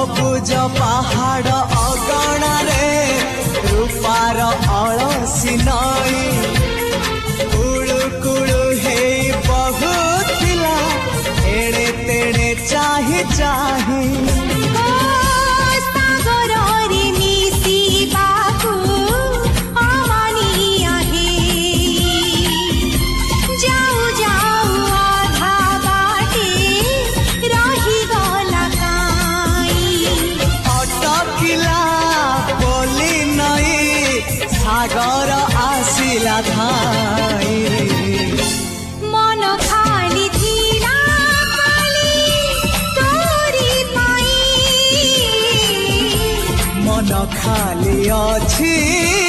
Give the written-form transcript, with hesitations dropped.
सबुज पहाड़ अगणारे रूपार अलसी नई कुळु कुळु हे बहुथिला एड़े तेड़े चाही चाही सागर आसिला धाई मन खाली थिला खाली तोरी पाई मन खाली अछि